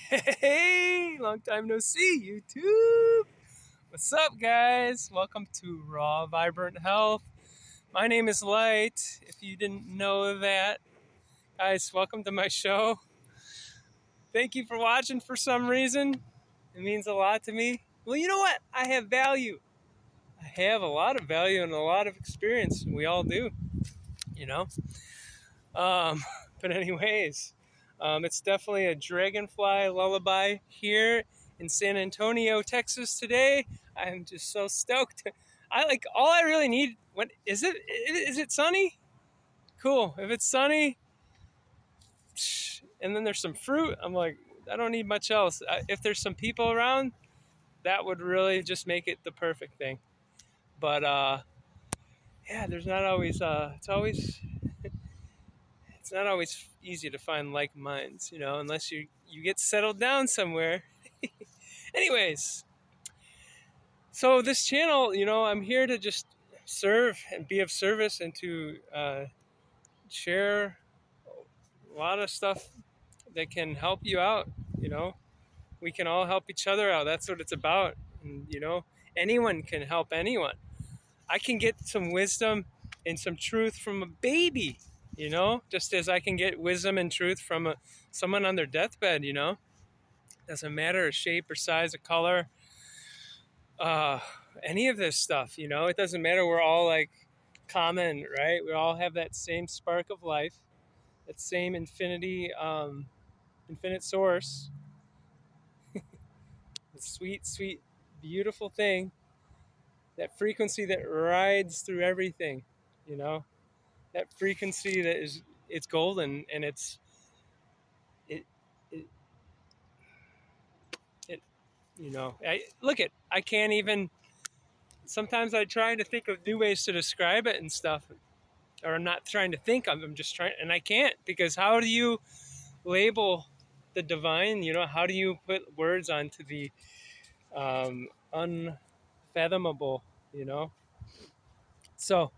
Hey, long time no see, YouTube. What's up, guys? Welcome to Raw Vibrant Health. My name is Light. If you didn't know that, guys, welcome to my show. Thank you for watching for some reason. It means a lot to me. Well, you know what? I have value. I have a lot of value and a lot of experience. We all do, you know? Um, but, anyways. It's definitely a dragonfly lullaby here in San Antonio, Texas today. I'm just so stoked. All I really need. What is it? Is it sunny? Cool. If it's sunny, and then there's some fruit, I'm like, I don't need much else. If there's some people around, that would really just make it the perfect thing. But yeah, there's not always. It's not always easy to find like minds, unless you get settled down somewhere. Anyways, so this channel, I'm here to just serve and be of service and to share a lot of stuff that can help you out. We can all help each other out. That's what it's about. And anyone can help anyone. I can get some wisdom and some truth from a baby. Just as I can get wisdom and truth from someone on their deathbed. Doesn't matter shape or size or color. Any of this stuff, it doesn't matter. We're all like common, right? We all have that same spark of life, that same infinite source, the sweet, beautiful thing, that frequency that rides through everything, that frequency that it's golden and it, it, it I can't even, sometimes I try to think of new ways to describe it and stuff. Or I'm not trying to think, I'm just trying, and I can't, because how do you label the divine? How do you put words onto the unfathomable? So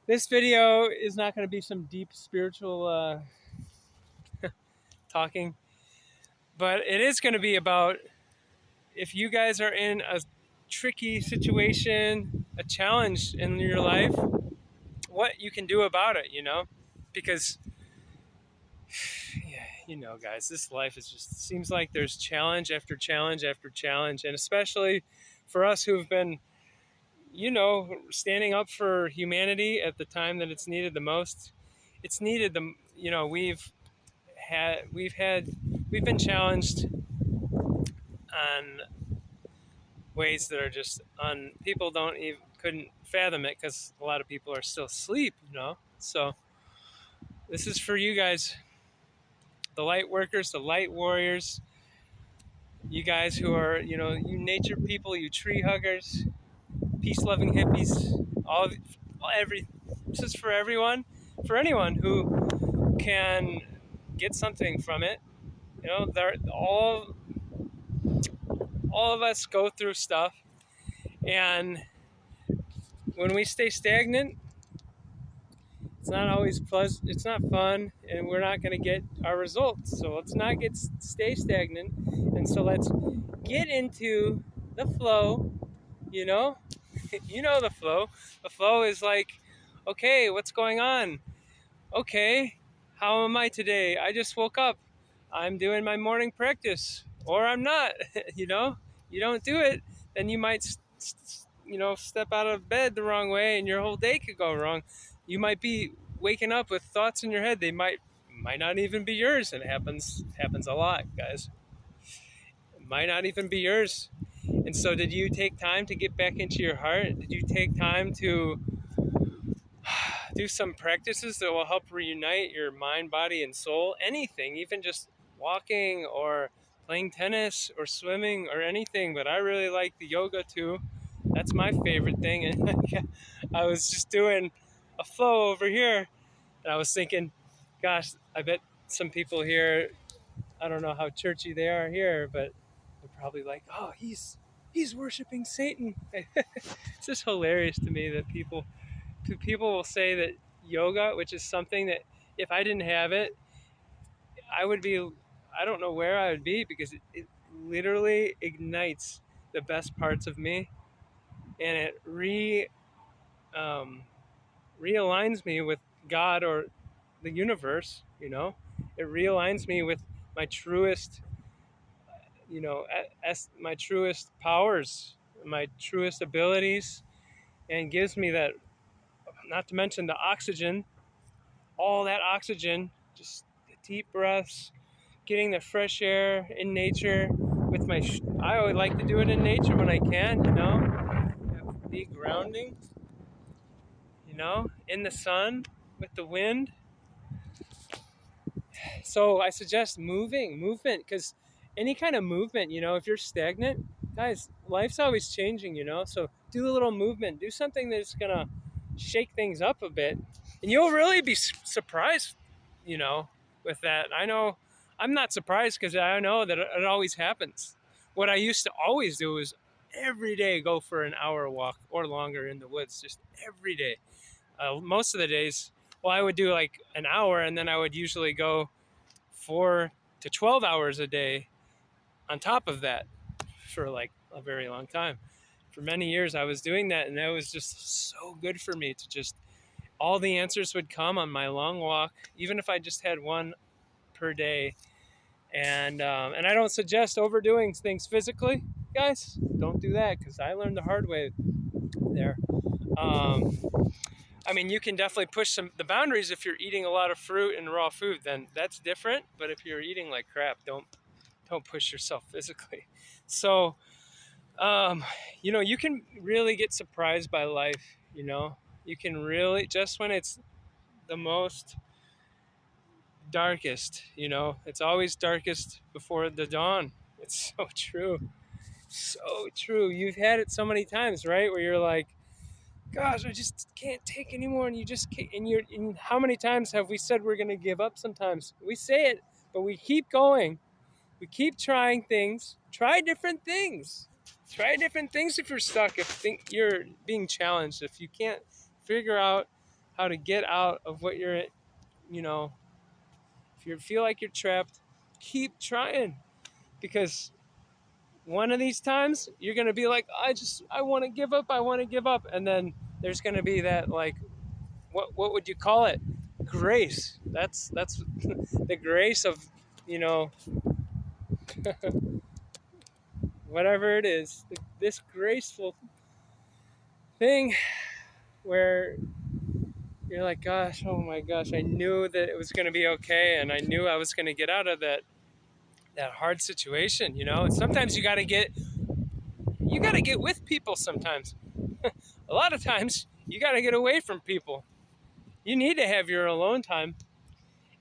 this video is not going to be some deep spiritual talking, but it is going to be about, if you guys are in a tricky situation, a challenge in your life, what you can do about it, because yeah, guys, this life is just, seems like there's challenge after challenge after challenge. And especially for us who've been, standing up for humanity at the time that it's needed the most. It's needed we've been challenged on ways that are just people couldn't fathom it, because a lot of people are still asleep, So this is for you guys, the light workers, the light warriors, you guys who are, you nature people, you tree huggers, peace-loving hippies, this is for everyone, for anyone who can get something from it. They're all of us go through stuff, and when we stay stagnant, it's not always pleasant, it's not fun, and we're not going to get our results. So let's not stay stagnant, and so let's get into the flow. The flow. The flow is like, okay, what's going on? Okay, how am I today? I just woke up. I'm doing my morning practice, or I'm not. You don't do it, then you might step out of bed the wrong way, and your whole day could go wrong. You might be waking up with thoughts in your head. They might not even be yours, and it happens a lot, guys. It might not even be yours. And so did you take time to get back into your heart? Did you take time to do some practices that will help reunite your mind, body, and soul? Anything, even just walking or playing tennis or swimming or anything. But I really like the yoga too. That's my favorite thing. And I was just doing a flow over here, and I was thinking, gosh, I bet some people here, I don't know how churchy they are here, but they're probably like, oh, he's worshiping Satan. It's just hilarious to me that people will say that yoga, which is something that if I didn't have it, I don't know where I would be, because it literally ignites the best parts of me, and it um, realigns me with God or the universe. It realigns me with my truest, my truest powers, my truest abilities, and gives me that. Not to mention the oxygen, all that oxygen, just the deep breaths, getting the fresh air in nature with I always like to do it in nature when I can, be grounding, in the sun with the wind. So I suggest movement, because any kind of movement, if you're stagnant, guys, life's always changing, so do a little movement, do something that's gonna shake things up a bit, and you'll really be surprised, you know, with that. I know I'm not surprised, because I know that it always happens. What I used to always do is every day go for an hour walk or longer in the woods, just every day. Most of the days, well, I would do like an hour, and then I would usually go 4 to 12 hours a day on top of that for like a very long time. For many years, I was doing that, and that was just so good for me to just, all the answers would come on my long walk, even if I just had one per day. And I don't suggest overdoing things physically, guys. Don't do that, because I learned the hard way there. Um, I mean, you can definitely push the boundaries if you're eating a lot of fruit and raw food. Then that's different. But if you're eating like crap, don't push yourself physically. So, um, you can really get surprised by life. You can really, just when it's the most darkest. It's always darkest before the dawn. It's so true, so true. You've had it so many times, right? Where you're like, gosh, I just can't take anymore, and you just can't. And how many times have we said we're going to give up? Sometimes we say it, but we keep going. We keep trying things. Try different things. Try different things if you're stuck. If you're being challenged, if you can't figure out how to get out of what you're, you know, if you feel like you're trapped, keep trying, because one of these times you're going to be like, I want to give up. I want to give up. And then there's going to be that, like, what would you call it? Grace. That's the grace of, you know, whatever it is, this graceful thing where you're like, gosh, oh my gosh, I knew that it was going to be okay, and I knew I was going to get out of that hard situation, And sometimes you got to get with people sometimes. A lot of times you got to get away from people. You need to have your alone time.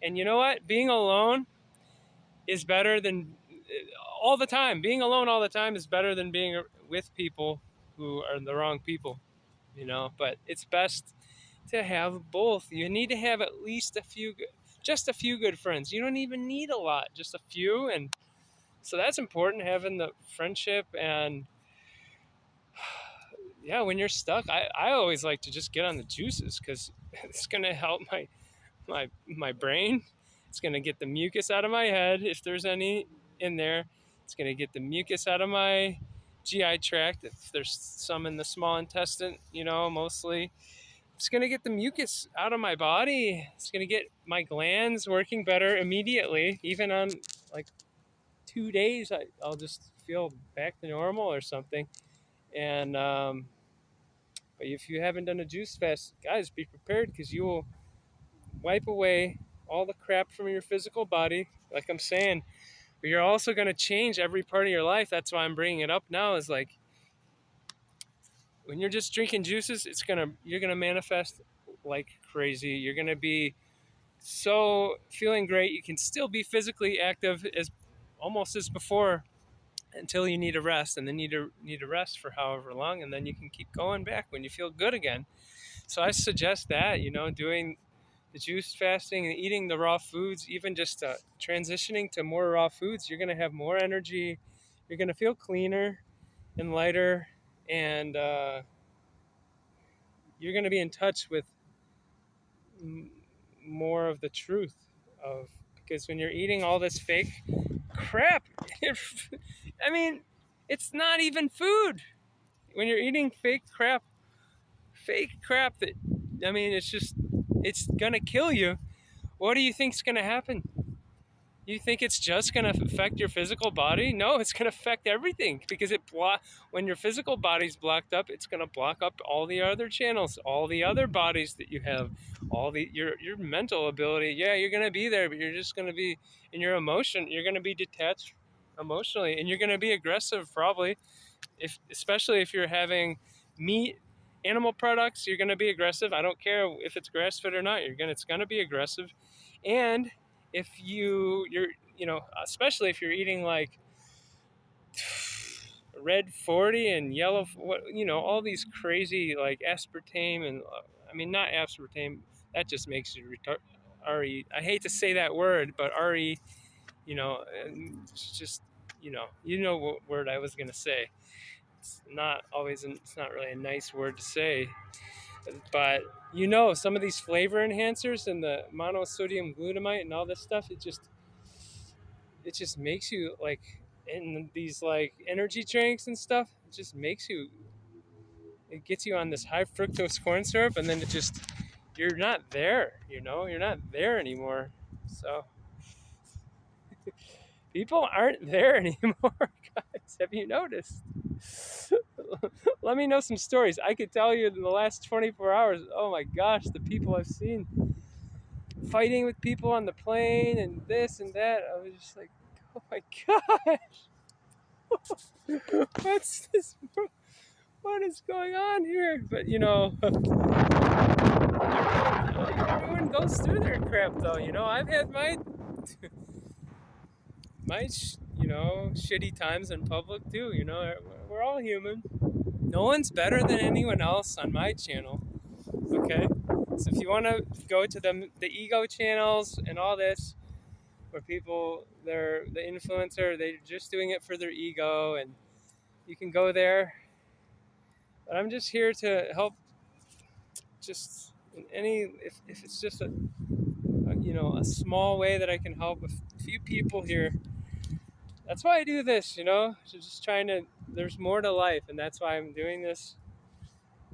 And you know what? Being alone is better than all the time. Being alone all the time is better than being with people who are the wrong people, But it's best to have both. You need to have at least just a few good friends. You don't even need a lot, just a few. And so that's important, having the friendship. And yeah, when you're stuck, I always like to just get on the juices, because it's going to help my brain. It's going to get the mucus out of my head, if there's any in there. It's going to get the mucus out of my GI tract, if there's some in the small intestine, mostly. It's going to get the mucus out of my body. It's going to get my glands working better immediately. Even on like 2 days, I'll just feel back to normal or something. And but if you haven't done a juice fast, guys, be prepared, because you will wipe away all the crap from your physical body, like I'm saying. But you're also going to change every part of your life. That's why I'm bringing it up now, is like, when you're just drinking juices, you're going to manifest like crazy. You're going to be so feeling great. You can still be physically active as almost as before, until you need a rest, and then you need a rest for however long, and then you can keep going back when you feel good again. So I suggest that, doing the juice fasting and eating the raw foods, even just transitioning to more raw foods. You're going to have more energy. You're going to feel cleaner and lighter, and you're going to be in touch with more of the truth of, because when you're eating all this fake crap. I mean, it's not even food. When you're eating fake crap that, I mean, it's gonna kill you. What do you think's gonna happen? You think it's just going to affect your physical body? No, it's going to affect everything, because when your physical body's blocked up, it's going to block up all the other channels, all the other bodies that you have, your mental ability. Yeah, you're going to be there, but you're just going to be in your emotion. You're going to be detached emotionally, and you're going to be aggressive probably, especially if you're having meat, animal products. You're going to be aggressive. I don't care if it's grass fed or not. It's going to be aggressive, and if you're especially if you're eating like red 40 and yellow, all these crazy like aspartame, and I mean, not aspartame, that just makes you re. I hate to say that word, but re, it's just, what word I was going to say. It's not really a nice word to say, but some of these flavor enhancers and the monosodium glutamate and all this stuff, it just makes you like, in these like energy drinks and stuff, it gets you on this high fructose corn syrup, and then you're not there, you're not there anymore. So people aren't there anymore, guys. Have you noticed? Let me know some stories. I could tell you in the last 24 hours, oh my gosh, the people I've seen fighting with people on the plane and this and that. I was just like, oh my gosh, what's this? What is going on here? But everyone goes through their crap though. I've had my shitty times in public too. We're all human. No one's better than anyone else on my channel. Okay, so if you want to go to the ego channels and all this, where people, they're the influencer, they're just doing it for their ego, and you can go there. But I'm just here to help. Just if it's just a small way that I can help a few people here. That's why I do this. Just trying to. There's more to life, and that's why I'm doing this.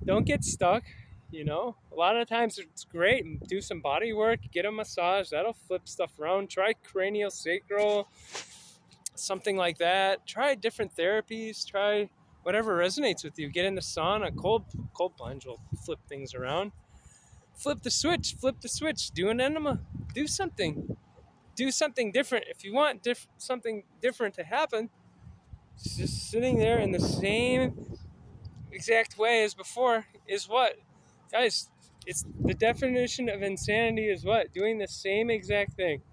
Don't get stuck. A lot of times it's great. Do some body work, get a massage. That'll flip stuff around. Try craniosacral, something like that. Try different therapies. Try whatever resonates with you. Get in the sauna. Cold plunge will flip things around. Flip the switch. Do an enema. Do something different. If you want something different to happen, just sitting there in the same exact way as before is what? Guys, it's the definition of insanity is what? Doing the same exact thing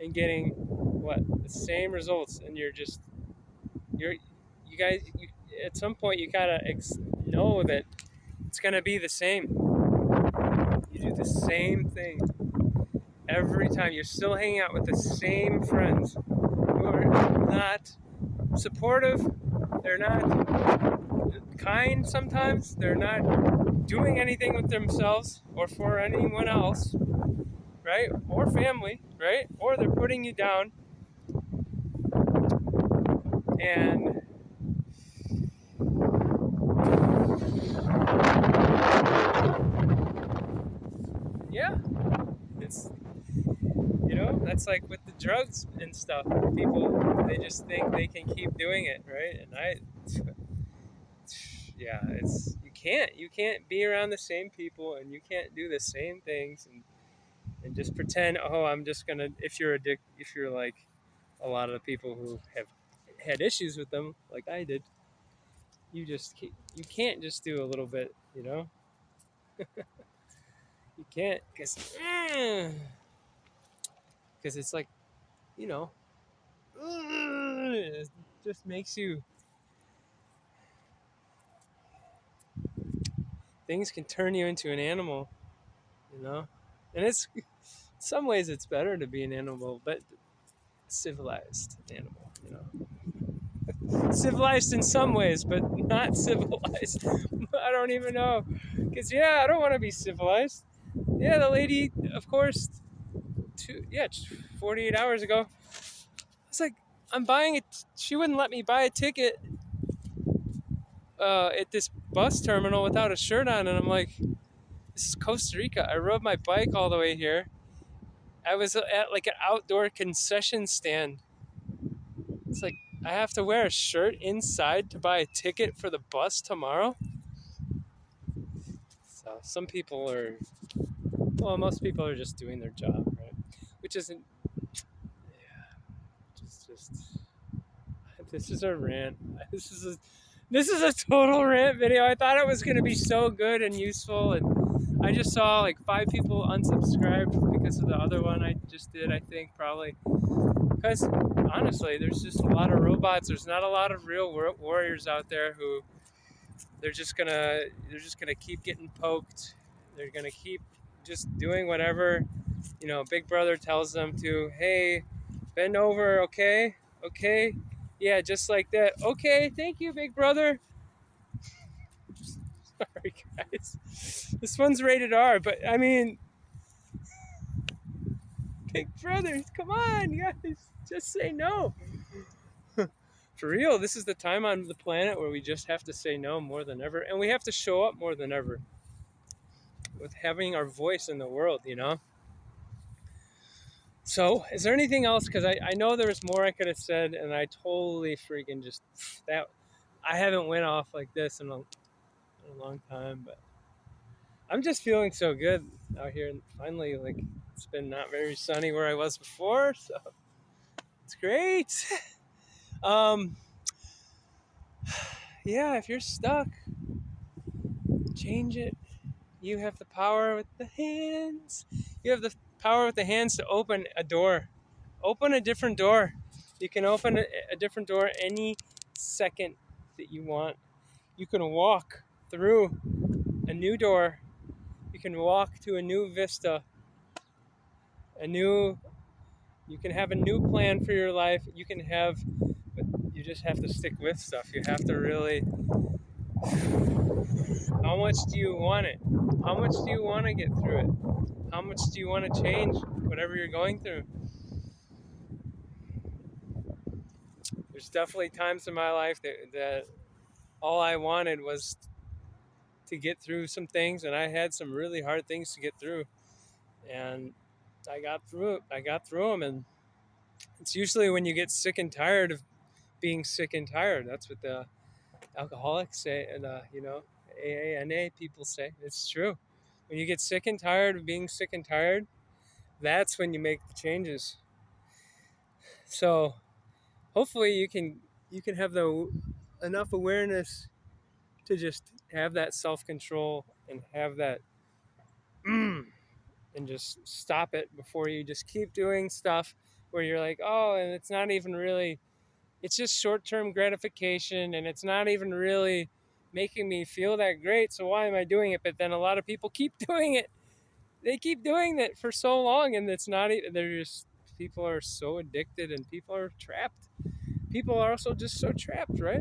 and getting what? The same results. And you guys, at some point you gotta know that it's gonna be the same. You do the same thing every time. You're still hanging out with the same friends who are not supportive. They're not kind sometimes. They're not doing anything with themselves or for anyone else, right? Or family, right? Or they're putting you down. And yeah, it's, that's like with the drugs and stuff. People, they just think they can keep doing it, right? And you can't be around the same people, and you can't do the same things and just pretend, oh, I'm just gonna, if you're like a lot of the people who have had issues with them, like I did, you can't just do a little bit, you can't, because it's like, it just makes you, things can turn you into an animal, and it's, in some ways it's better to be an animal, but civilized animal, civilized in some ways, but not civilized. I don't even know, because I don't want to be civilized. The lady, of course, 48 hours ago, It's like, I'm buying it. She wouldn't let me buy a ticket at this bus terminal without a shirt on, and I'm like, this is Costa Rica. I rode my bike all the way here. I was at like an outdoor concession stand. It's like, I have to wear a shirt inside to buy a ticket for the bus tomorrow. So some people are, well, most people are just doing their job, right? Which isn't, just this is a rant. This is a this is a total rant video. I thought it was gonna be so good and useful, and I just saw like 5 people unsubscribed because of the other one I just did. I think probably because honestly, there's just a lot of robots. There's not a lot of real warriors out there who they're just gonna keep getting poked. They're gonna keep just doing whatever Big Brother tells them to. Hey, bend over, okay, okay, yeah, just like that. Okay, thank you, Big Brother. Sorry, guys. This one's rated R, but I mean, Big Brother, come on, guys, just say no. For real, this is the time on the planet where we just have to say no more than ever, and we have to show up more than ever with having our voice in the world. So, is there anything else? Because I know there was more I could have said, and I totally freaking just that. I haven't went off like this in a long time, but I'm just feeling so good out here, and finally, like, it's been not very sunny where I was before, so it's great. Um, yeah, if you're stuck, change it. You have the power with the hands. You have the power with the hands to open a door. Open a different door. You can open a different door any second that you want. You can walk through a new door. You can walk to a new vista. You can have a new plan for your life. But you just have to stick with stuff. You have to really, how much do you want it? How much do you want to get through it? How much do you want to change whatever you're going through? There's definitely times in my life that all I wanted was to get through some things, and I had some really hard things to get through, and I got through it. I got through them, and it's usually when you get sick and tired of being sick and tired. That's what the alcoholics say, and AANA people say. It's true. When you get sick and tired of being sick and tired, that's when you make the changes. So hopefully you can have enough awareness to just have that self-control and have that and just stop it before you just keep doing stuff where you're like, oh, and it's not even really, it's just short-term gratification, and it's not even really making me feel that great, so why am I doing it? But then a lot of people keep doing it. They keep doing it for so long, and it's not even, they're just, people are so addicted, and people are trapped. People are also just so trapped, right?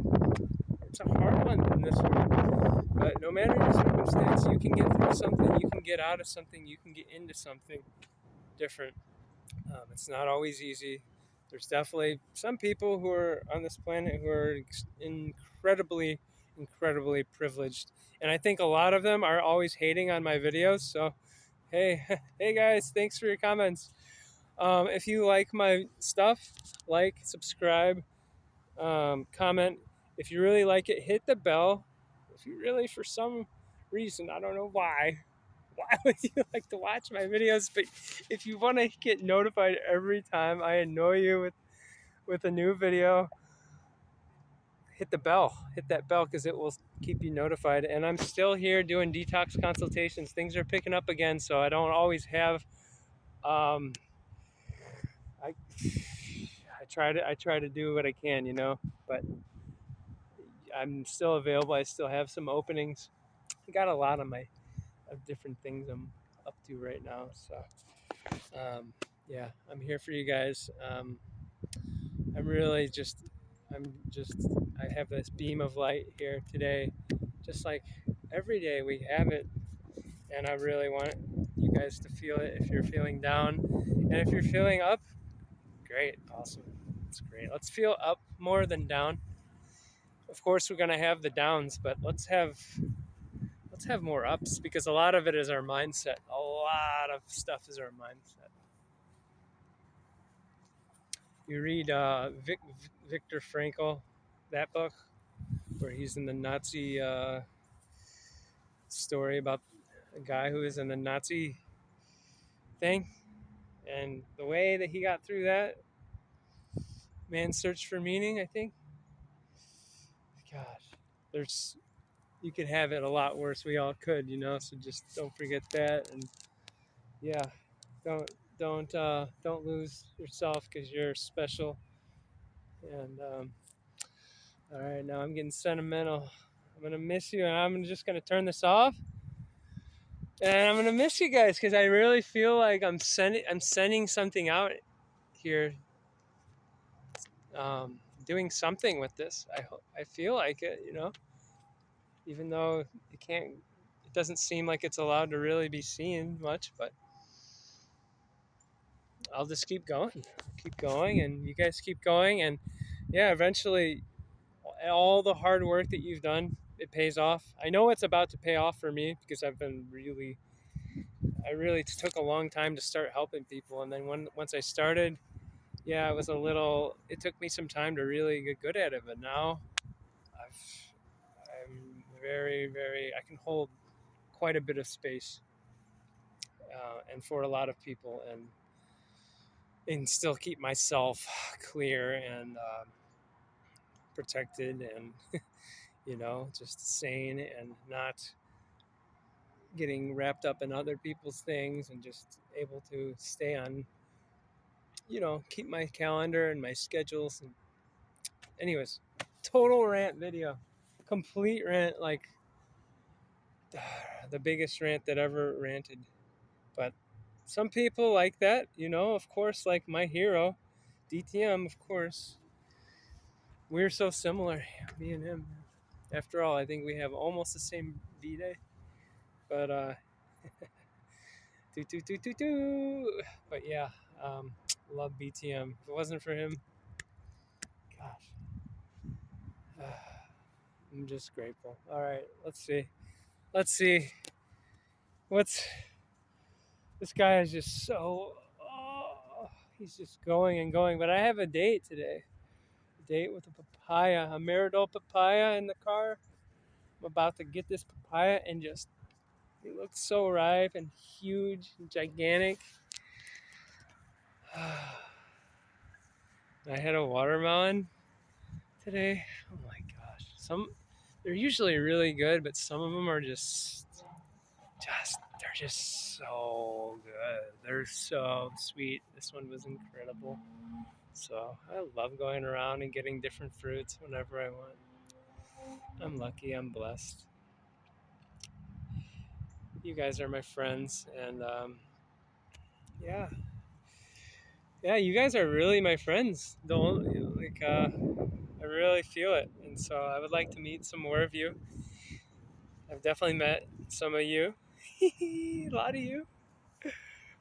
It's a hard one in this world. But no matter your circumstance, you can get through something, you can get out of something, you can get into something different. It's not always easy. There's definitely some people who are on this planet who are incredibly, incredibly privileged. And I think a lot of them are always hating on my videos. So, hey, hey guys, thanks for your comments. If you like my stuff, like, subscribe, comment. If you really like it, hit the bell. If you really, for some reason, I don't know why would you like to watch my videos? But if you want to get notified every time I annoy you with a new video, hit the bell. Hit that bell because it will keep you notified. And I'm still here doing detox consultations. Things are picking up again, so I don't always have. I try to do what I can, but I'm still available. I still have some openings. I got a lot of different things I'm up to right now. So, yeah, I'm here for you guys. I'm really I have this beam of light here today, just like every day we have it. And I really want you guys to feel it if you're feeling down. And if you're feeling up, great, awesome. It's great. Let's feel up more than down. Of course, we're gonna have the downs, but let's have more ups because a lot of it is our mindset. A lot of stuff is our mindset. You read Viktor Frankl, that book where he's in the Nazi story about a guy who was in the Nazi thing, and the way that he got through that, man's search for meaning. I think, gosh, there's you could have it a lot worse. We all could, So just don't forget that, and yeah, don't don't lose yourself because you're special. And all right, now I'm getting sentimental. I'm gonna miss you, and I'm just gonna turn this off. And I'm gonna miss you guys because I really feel like I'm sending something out here, doing something with this. I feel like it, even though it doesn't seem like it's allowed to really be seen much, but I'll just keep going, and you guys keep going, and yeah, eventually, all the hard work that you've done, it pays off. I know it's about to pay off for me because I really took a long time to start helping people, and then once I started, yeah, it took me some time to really get good at it, but now I'm very, very, I can hold quite a bit of space, and for a lot of people, and still keep myself clear and protected, and just sane and not getting wrapped up in other people's things, and just able to stay on, keep my calendar and my schedules. And anyways, total rant video, complete rant, like the biggest rant that ever ranted. But some people like that, of course, like my hero, DTM, of course. We're so similar, me and him. After all, I think we have almost the same V day. But do. But yeah, love BTM. If it wasn't for him, gosh, I'm just grateful. All right, let's see. Let's see. What's this guy is just so. Oh, he's just going and going. But I have a date today. A date with a papaya, a marital papaya in the car. I'm about to get this papaya and just. It looks so ripe and huge and gigantic. I had a watermelon today. Oh my gosh. They're usually really good, but some of them are they're just so good. They're so sweet. This one was incredible. So I love going around and getting different fruits whenever I want. I'm lucky. I'm blessed. You guys are my friends, and yeah, yeah. You guys are really my friends. Don't like. I really feel it, and so I would like to meet some more of you. I've definitely met some of you, a lot of you,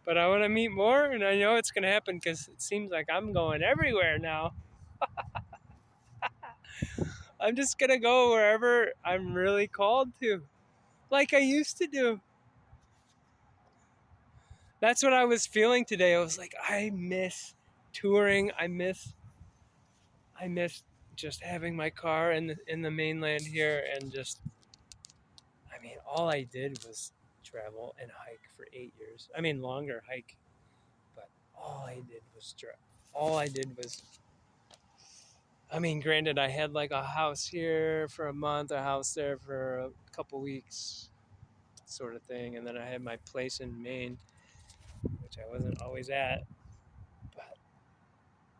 but I want to meet more, and I know it's going to happen because it seems like I'm going everywhere now. I'm just going to go wherever I'm really called to, like I used to do. That's what I was feeling today. I was like, I miss touring. I miss just having my car in the mainland here, and just, I mean, all I did was travel and hike for 8 years. I mean, longer hike, but all I did was drive. All I did was, I mean, granted, I had like a house here for a month, a house there for a couple weeks, sort of thing, and then I had my place in Maine, which I wasn't always at, but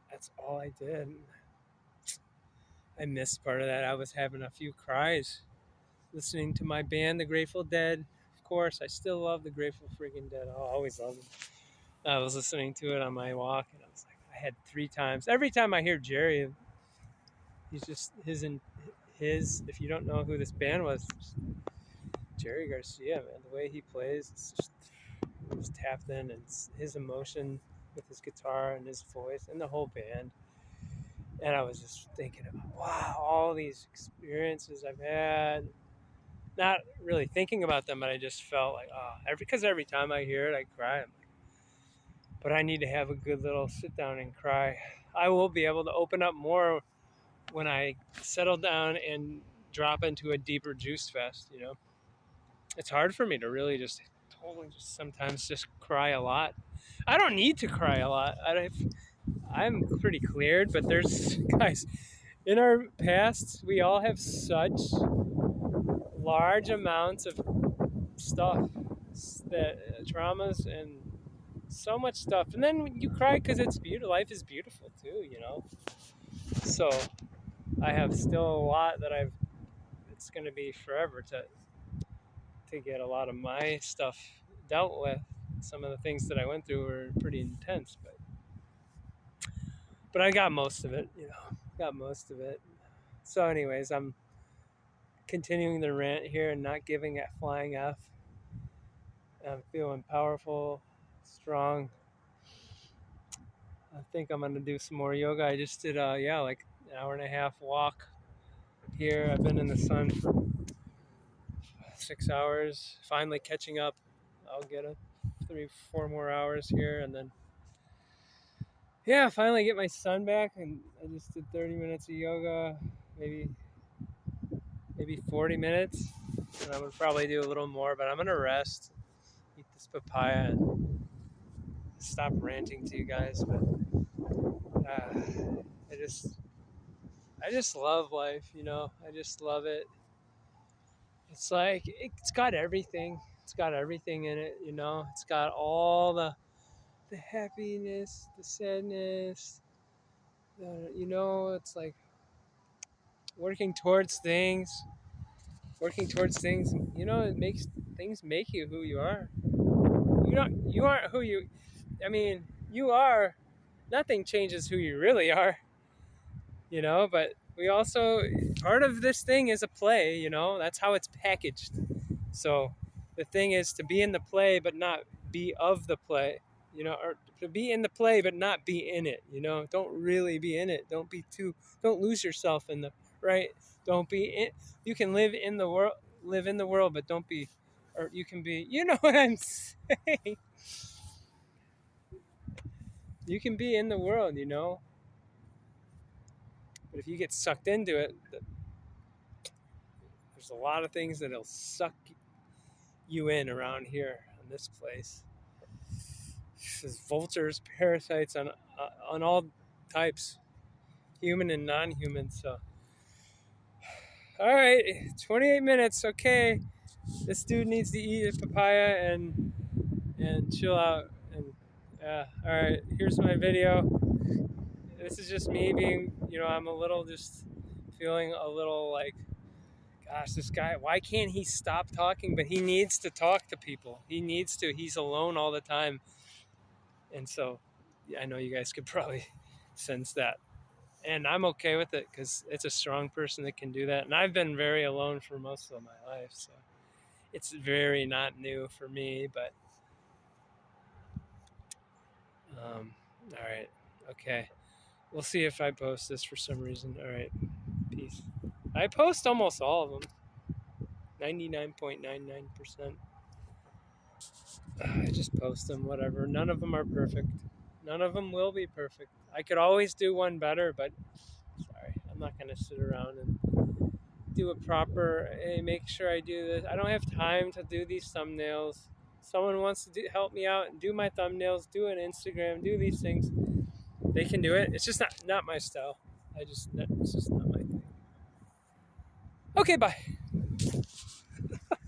that's all I did. I missed part of that. I was having a few cries listening to my band, the Grateful Dead. Of course, I still love the Grateful freaking Dead. I'll always love them. I was listening to it on my walk, and I was like, I had 3 times. Every time I hear Jerry, he's just his. If you don't know who this band was, Jerry Garcia, man, the way he plays, it's tapped in, and it's his emotion with his guitar and his voice and the whole band. And I was just thinking about, wow, all these experiences I've had. Not really thinking about them, but I just felt like, oh, because every time I hear it, I cry. I'm like, but I need to have a good little sit down and cry. I will be able to open up more when I settle down and drop into a deeper juice fest. It's hard for me to really just totally just sometimes just cry a lot. I don't need to cry a lot. I'm pretty cleared, but there's guys in our past. We all have such large amounts of stuff, that traumas and so much stuff, and then you cry because it's beautiful. Life is beautiful too. So I have still a lot that I've. It's going to be forever to get a lot of my stuff dealt with. Some of the things that I went through were pretty intense, but I got most of it. Got most of it. So, anyways, I'm continuing the rant here and not giving a flying F. I'm feeling powerful, strong. I think I'm gonna do some more yoga. I just did like an hour and a half walk here. I've been in the sun for 6 hours. Finally catching up. I'll get 3-4 more hours here, and then finally get my sun back. And I just did 30 minutes of yoga, maybe 40 minutes, and I'm gonna probably do a little more. But I'm gonna rest, eat this papaya, and stop ranting to you guys. But I just love life. I just love it. It's like it's got everything. It's got everything in it. It's got all the happiness, the sadness. It's like working towards things. Working towards things. It makes things make you who you are. You aren't who you. I mean, you are. Nothing changes who you really are. But we also, part of this thing is a play. That's how it's packaged. So the thing is to be in the play but not be of the play, or to be in the play but not be in it. Don't really be in it. Don't lose yourself in the right. Don't be in. You can live in the world, but don't be, or you can be. You know what I'm saying? You can be in the world, but if you get sucked into it, there's a lot of things that'll suck you in around here in this place. There's vultures, parasites on all types, human and non-human. So, all right, 28 minutes. Okay, this dude needs to eat a papaya and chill out. And all right, here's my video. This is just me being, I'm a little just feeling a little like, gosh, this guy, why can't he stop talking? But he needs to talk to people. He needs to. He's alone all the time. And so I know you guys could probably sense that. And I'm okay with it because it's a strong person that can do that. And I've been very alone for most of my life. So it's very not new for me. But all right. Okay. We'll see if I post this for some reason. All right. Peace. I post almost all of them. 99.99%. I just post them, whatever. None of them are perfect. None of them will be perfect. I could always do one better, but sorry, I'm not going to sit around and do a proper, hey, make sure I do this. I don't have time to do these thumbnails. Someone wants to help me out and do my thumbnails, do an Instagram, do these things. They can do it. It's just not my style. It's just not my thing. Okay, bye.